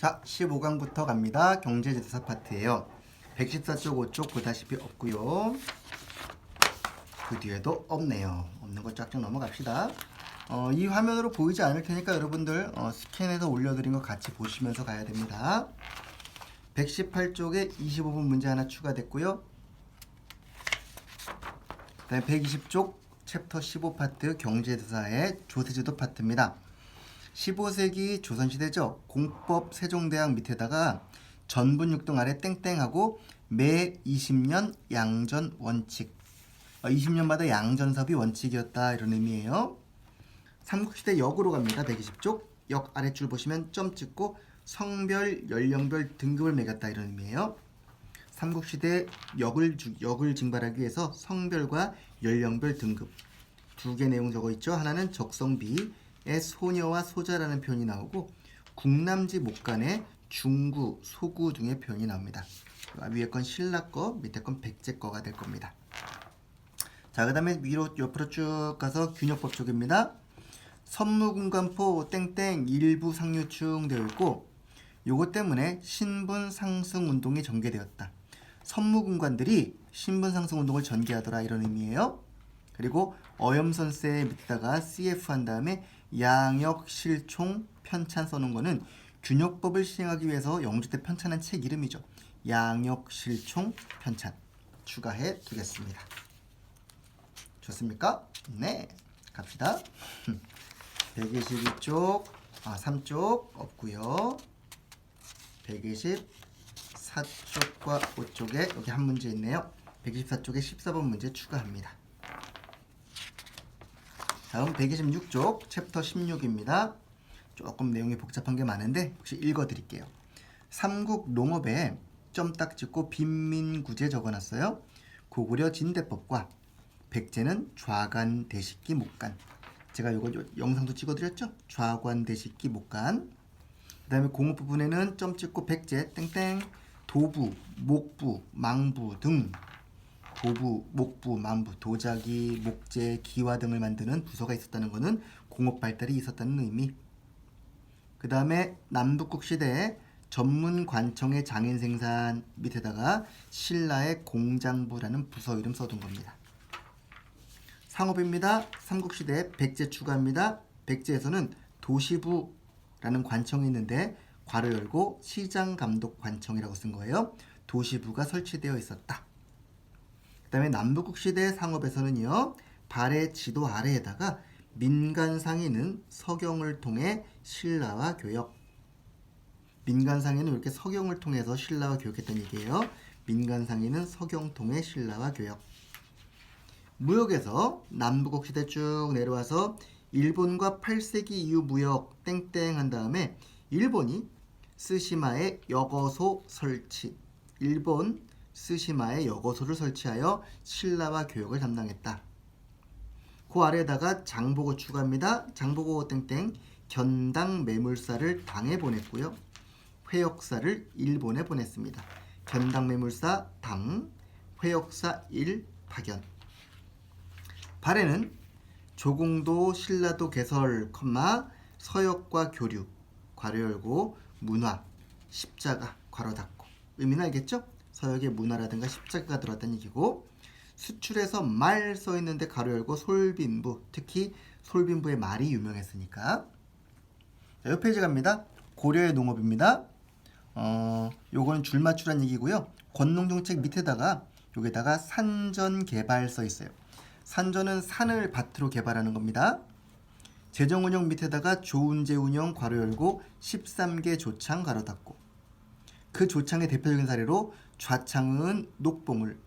자, 15강부터 갑니다. 경제지도사 파트예요. 114쪽 5쪽 보다시피 없고요. 그 뒤에도 없네요. 없는 거 쫙쫙 넘어갑시다. 이 화면으로 보이지 않을 테니까 여러분들 스캔해서 올려드린 거 같이 보시면서 가야 됩니다. 118쪽에 25분 문제 하나 추가됐고요. 그 다음에 120쪽 챕터 15 파트 경제지도사의 조세제도 파트입니다. 15세기 조선시대죠. 공법 세종대왕 밑에다가 전분 6등 아래 땡땡하고 매 20년 양전 원칙, 20년마다 양전섭이 원칙이었다 이런 의미예요. 삼국시대 역으로 갑니다. 120쪽 역 아래줄 보시면 점 찍고 성별, 연령별 등급을 매겼다 이런 의미예요. 삼국시대 역을 징발하기 위해서 성별과 연령별 등급 두 개 내용 적어 있죠. 하나는 적성비의 소녀와 소자라는 표현이 나오고 국남지 목간의 중구, 소구 등의 표현이 나옵니다. 위에 건 신라 거, 밑에 건 백제 거가 될 겁니다. 자, 그 다음에 위로 옆으로 쭉 가서 균역법 쪽입니다. 선무군관포 땡땡 일부 상류층 되어 있고 요것 때문에 신분 상승 운동이 전개되었다. 선무군관들이 신분 상승 운동을 전개하더라 이런 의미예요. 그리고 어염선세 밑에다가 CF 한 다음에 양역 실총 편찬 써놓은 거는 균역법을 시행하기 위해서 영주 때 편찬한 책 이름이죠. 양역 실총 편찬 추가해 두겠습니다. 좋습니까? 네, 갑시다. 122쪽 3쪽 없고요. 124쪽과 5쪽에 여기 한 문제 있네요. 124쪽에 14번 문제 추가합니다. 다음 126쪽 챕터 16입니다. 조금 내용이 복잡한 게 많은데 혹시 읽어드릴게요. 삼국 농업에 점 딱 찍고 빈민구제 적어놨어요. 고구려 진대법과 백제는 좌관 대식기 목간. 제가 이거 영상도 찍어드렸죠. 좌관 대식기 목간. 그 다음에 공업 부분에는 점 찍고 백제 땡땡 도부, 목부, 망부 등 도부, 목부, 만부, 도자기, 목재, 기와 등을 만드는 부서가 있었다는 것은 공업 발달이 있었다는 의미. 그 다음에 남북국 시대에 전문 관청의 장인 생산 밑에다가 신라의 공장부라는 부서 이름 써둔 겁니다. 상업입니다. 삼국시대에 백제 추가합니다. 백제에서는 도시부라는 관청이 있는데 괄호 열고 시장감독관청이라고 쓴 거예요. 도시부가 설치되어 있었다. 그 다음에 남북국 시대 상업에서는요. 발의 지도 아래에다가 민간상인은 서경을 통해 신라와 교역. 민간상인은 이렇게 서경을 통해서 신라와 교역했다는 얘기예요. 민간상인은 서경 통해 신라와 교역. 무역에서 남북국 시대 쭉 내려와서 일본과 8세기 이후 무역 땡땡 한 다음에 일본이 스시마에 여거소 설치. 일본 스시마에 여거소를 설치하여 신라와 교역을 담당했다. 그 아래에다가 장보고 추가합니다. 장보고 땡땡 견당 매물사를 당에 보냈고요. 회역사를 일본에 보냈습니다. 견당 매물사 당, 회역사 1 파견. 발에는 조공도 신라도 개설, 서역과 교류, 괄호 열고 문화, 십자가, 괄호 닫고. 의미는 알겠죠? 서역에 문화라든가 십자가가 들어왔다는 얘기고 수출에서 말 써있는데 괄호 열고 솔빈부, 특히 솔빈부의 말이 유명했으니까. 자, 요 페이지 갑니다. 고려의 농업입니다. 요거는 줄 맞추란 얘기고요. 권농정책 밑에다가 여기다가 산전 개발 써 있어요. 산전은 산을 밭으로 개발하는 겁니다. 재정운영 밑에다가 조운제 운영 괄호 열고 13개 조창 괄호 닫고. 그 조창의 대표적인 사례로 좌창은 녹봉을,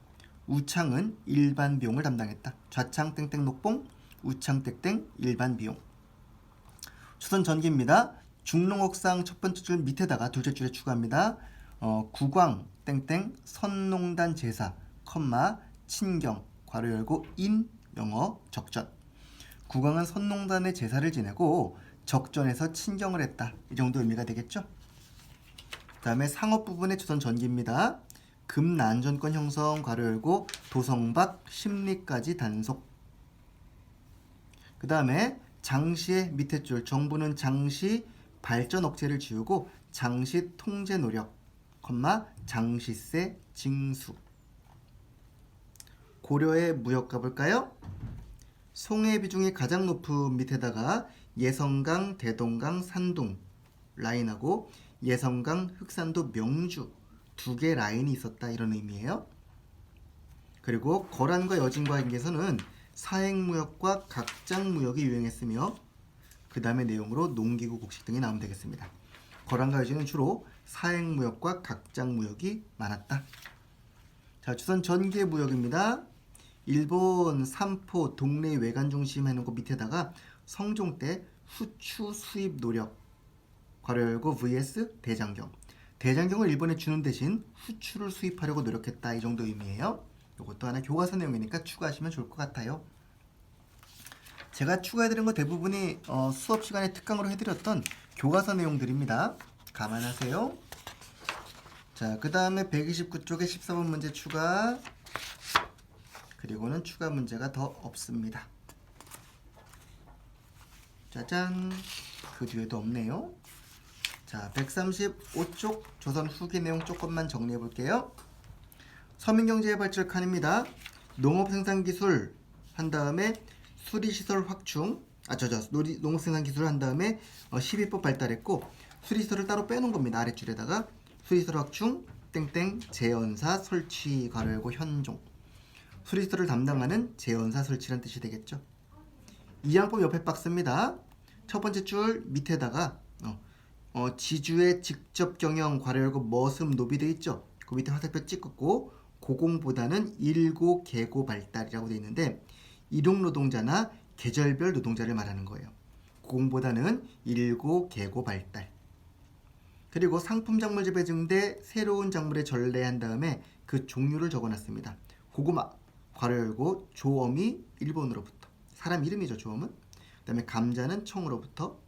우창은 일반 비용을 담당했다. 좌창 땡땡 녹봉, 우창 땡땡 일반 비용. 조선 전기입니다. 중농옥상 첫 번째 줄 밑에다가 둘째 줄에 추가합니다. 국왕 땡땡 선농단 제사, 친경 괄호 열고 인 영어 적전. 국왕은 선농단의 제사를 지내고 적전에서 친경을 했다. 이 정도 의미가 되겠죠? 그 다음에 상업 부분의 조선 전기입니다. 금난전권 형성 괄호 열고 도성박 심리까지 단속. 그 다음에 장시의 밑에 줄 정부는 장시 발전 억제를 지우고 장시 통제 노력, 장시세 징수. 고려의 무역 가볼까요? 송해 비중이 가장 높은 밑에다가 예성강, 대동강, 산동 라인하고 예성강, 흑산도, 명주 두 개 라인이 있었다 이런 의미예요. 그리고 거란과 여진과 관계에서는 사행무역과 각장무역이 유행했으며 그 다음의 내용으로 농기구 곡식 등이 나오면 되겠습니다. 거란과 여진은 주로 사행무역과 각장무역이 많았다. 자, 조선 전기의 무역입니다. 일본 삼포 동래 외관 중심 해놓고 밑에다가 성종 때 후추 수입 노력 괄호 열고 vs 대장경. 대장경을 일본에 주는 대신 후추를 수입하려고 노력했다 이 정도 의미예요. 이것도 하나 교과서 내용이니까 추가하시면 좋을 것 같아요. 제가 추가해드린 거 대부분이 수업 시간에 특강으로 해드렸던 교과서 내용들입니다. 감안하세요. 자, 그 다음에 129쪽에 14번 문제 추가. 그리고는 추가 문제가 더 없습니다. 짜잔. 그 뒤에도 없네요. 자, 135쪽 조선 후기 내용 조금만 정리해 볼게요. 서민경제의 발전 칸입니다. 농업생산기술 한 다음에 수리시설 확충, 농업생산기술 한 다음에 12법 발달했고 수리시설을 따로 빼놓은 겁니다. 아랫줄에다가 수리시설 확충, 땡땡, 제연사 설치 괄호 열고 현종. 수리시설을 담당하는 제연사 설치란 뜻이 되겠죠. 이항법 옆에 박스입니다. 첫 번째 줄 밑에다가 지주의 직접 경영 괄호 열고 머슴 노비 돼 있죠. 그 밑에 화살표 찍었고 고공보다는 일고 계고 발달이라고 돼 있는데 일용 노동자나 계절별 노동자를 말하는 거예요. 고공보다는 일고 계고 발달. 그리고 상품 작물 재배 증대 새로운 작물에 전래한 다음에 그 종류를 적어놨습니다. 고구마 괄호 열고 조엄이 일본으로부터. 사람 이름이죠, 조엄은. 그 다음에 감자는 청으로부터.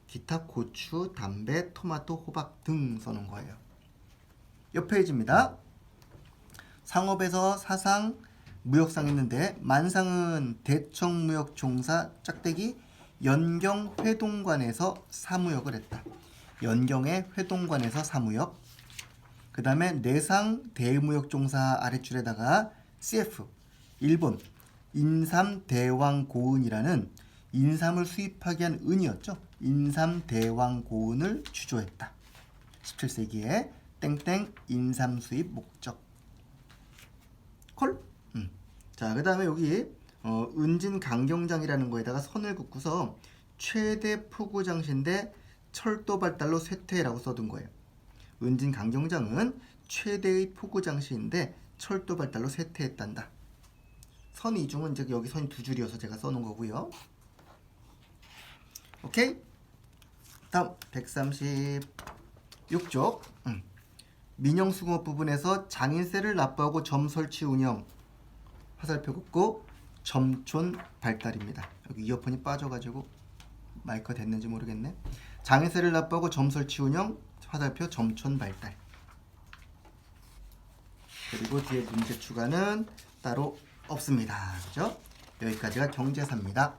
기타 고추, 담배, 토마토, 호박 등 써놓은 거예요. 옆 페이지입니다. 상업에서 사상, 무역상 있는데 만상은 대청무역종사 짝대기 연경 회동관에서 사무역을 했다. 연경의 회동관에서 사무역. 그 다음에 내상 대무역종사 아랫줄에다가 CF 일본 인삼대왕고은이라는 인삼을 수입하게 한 은이었죠. 인삼대왕고은을 주조했다. 17세기에 땡땡 인삼 수입 목적. 콜? 자, 그 다음에 여기 은진 강경장이라는 거에다가 선을 긋고서 최대 포구 장시인데 철도 발달로 쇠퇴라고 써둔 거예요. 은진 강경장은 최대의 포구 장시인데 철도 발달로 쇠퇴했단다. 선 이중은 이제 여기 선이 두 줄이어서 제가 써놓은 거고요. 오케이? 다음 136쪽 민영수공업 부분에서 장인세를 납부하고 점 설치 운영 화살표 긋고 점촌 발달입니다. 여기 이어폰이 빠져가지고 마이크가 됐는지 모르겠네. 장인세를 납부하고 점 설치 운영 화살표 점촌 발달. 그리고 뒤에 문제 추가는 따로 없습니다. 그죠? 여기까지가 경제사입니다.